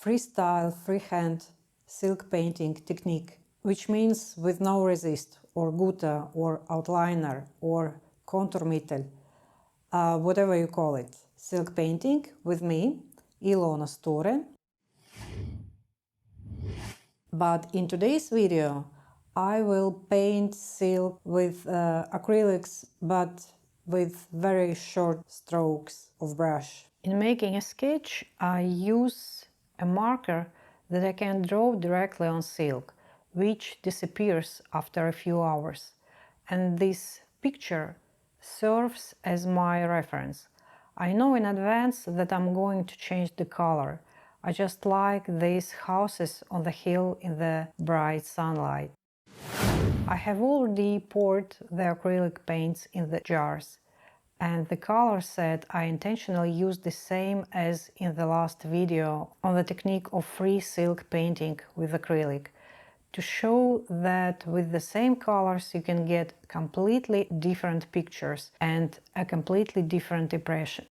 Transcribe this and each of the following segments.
freestyle, freehand silk painting technique, which means with no resist, or gutta, or outliner, or contourmittel, whatever you call it. Silk painting with me, Ilona Sture. But in today's video, I will paint silk with acrylics, but with very short strokes of brush. In making a sketch, I use a marker that I can draw directly on silk, which disappears after a few hours. And this picture serves as my reference. I know in advance that I'm going to change the color. I just like these houses on the hill in the bright sunlight. I have already poured the acrylic paints in the jars, and the color set I intentionally used the same as in the last video on the technique of free silk painting with acrylic, to show that with the same colors you can get completely different pictures and a completely different impression.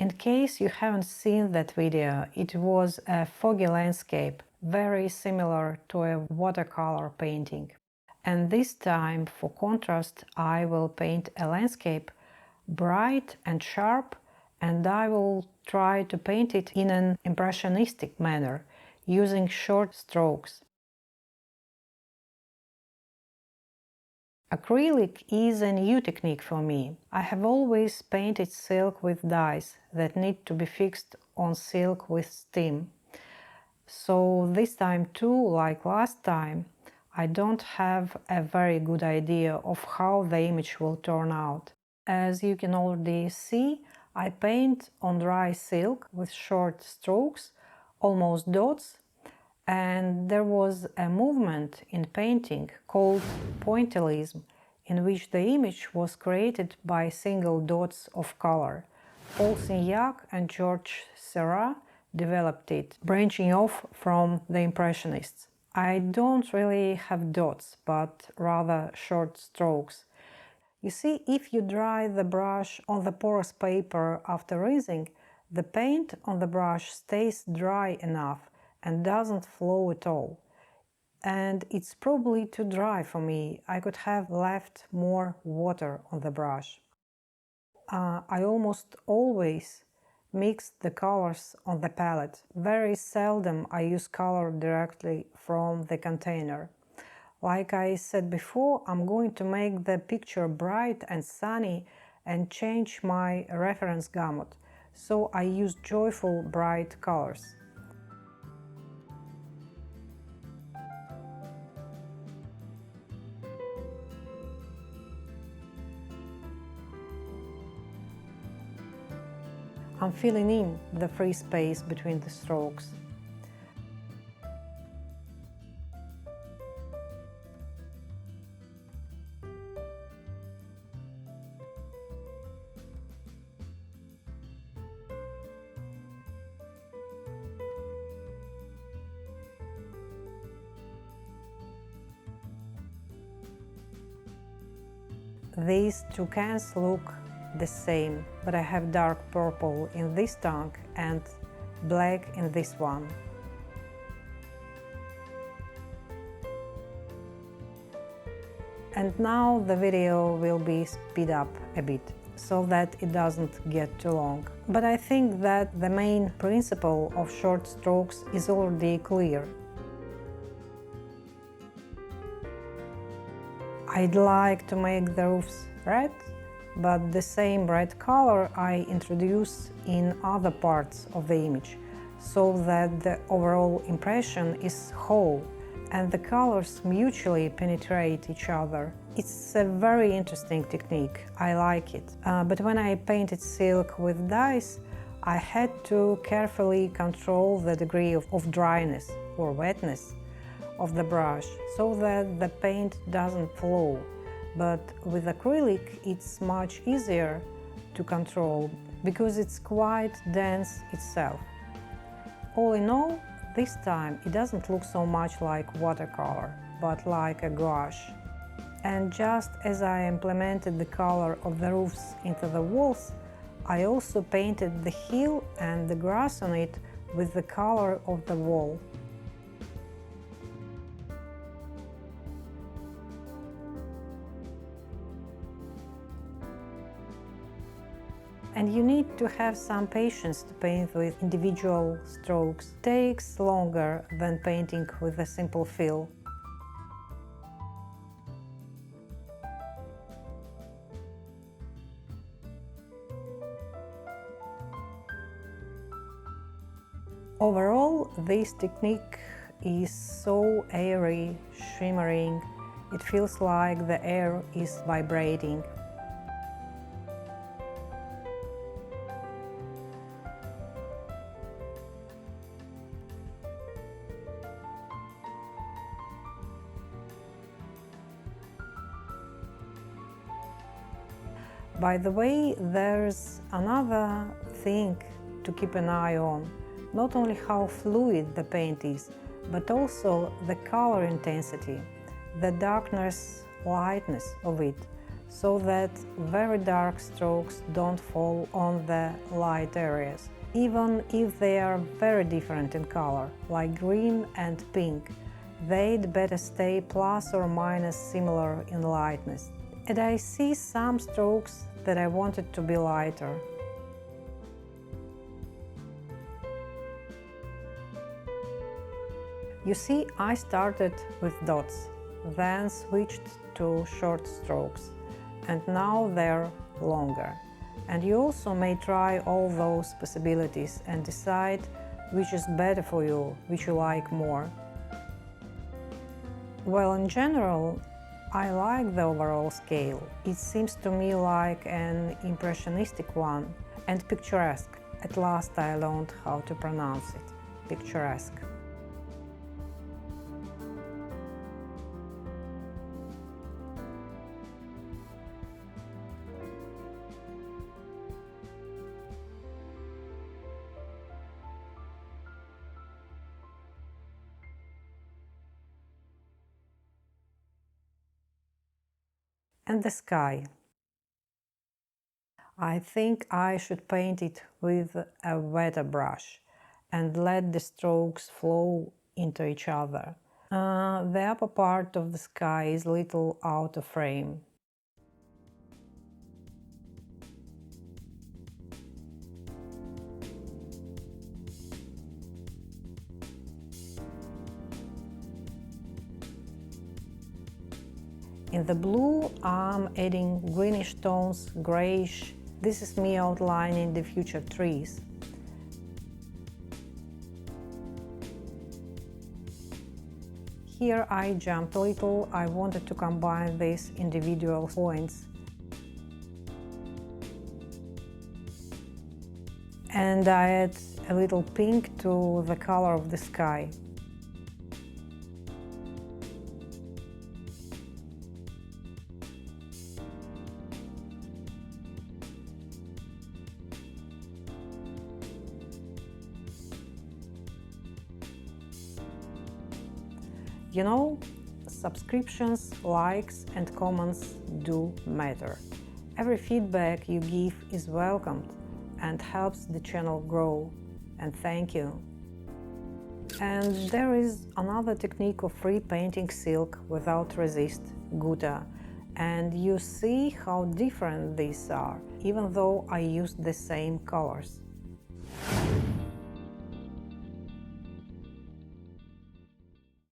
In case you haven't seen that video, it was a foggy landscape, very similar to a watercolor painting. And this time, for contrast, I will paint a landscape bright and sharp, and I will try to paint it in an impressionistic manner, using short strokes. Acrylic is a new technique for me. I have always painted silk with dyes that need to be fixed on silk with steam. So this time too, like last time, I don't have a very good idea of how the image will turn out. As you can already see, I paint on dry silk with short strokes, almost dots, and there was a movement in painting called pointillism, in which the image was created by single dots of color. Paul Signac and Georges Seurat developed it, branching off from the Impressionists. I don't really have dots, but rather short strokes. You see, if you dry the brush on the porous paper after rinsing, the paint on the brush stays dry enough and doesn't flow at all. And it's probably too dry for me. I could have left more water on the brush. I almost always mix the colors on the palette. Very seldom I use color directly from the container. Like I said before, I'm going to make the picture bright and sunny and change my reference gamut. So I use joyful, bright colors. I'm filling in the free space between the strokes. These two cans look the same, but I have dark purple in this tank and black in this one. And now the video will be speed up a bit, so that it doesn't get too long. But I think that the main principle of short strokes is already clear. I'd like to make the roofs red, but the same red color I introduce in other parts of the image, so that the overall impression is whole and the colors mutually penetrate each other. It's a very interesting technique, I like it. But when I painted silk with dyes, I had to carefully control the degree of dryness or wetness of the brush, so that the paint doesn't flow. But with acrylic it's much easier to control, because it's quite dense itself. All in all, this time it doesn't look so much like watercolor, but like a gouache. And just as I implemented the color of the roofs into the walls, I also painted the hill and the grass on it with the color of the wall. And you need to have some patience to paint with individual strokes. It takes longer than painting with a simple fill. Overall, this technique is so airy, shimmering, it feels like the air is vibrating. By the way, there's another thing to keep an eye on. Not only how fluid the paint is, but also the color intensity, the darkness, lightness of it, so that very dark strokes don't fall on the light areas. Even if they are very different in color, like green and pink, they'd better stay plus or minus similar in lightness. And I see some strokes that I wanted to be lighter. You see, I started with dots, then switched to short strokes, and now they're longer. And you also may try all those possibilities and decide which is better for you, which you like more. Well, in general, I like the overall scale. It seems to me like an impressionistic one, and picturesque. At last I learned how to pronounce it. Picturesque. And the sky. I think I should paint it with a wetter brush and let the strokes flow into each other. The upper part of the sky is a little out of frame. In the blue, I'm adding greenish tones, grayish. This is me outlining the future trees. Here I jumped a little. I wanted to combine these individual points. And I add a little pink to the color of the sky. You know, subscriptions, likes and comments do matter. Every feedback you give is welcomed and helps the channel grow, and thank you. And there is another technique of repainting silk without resist, gutta, and you see how different these are, even though I used the same colors.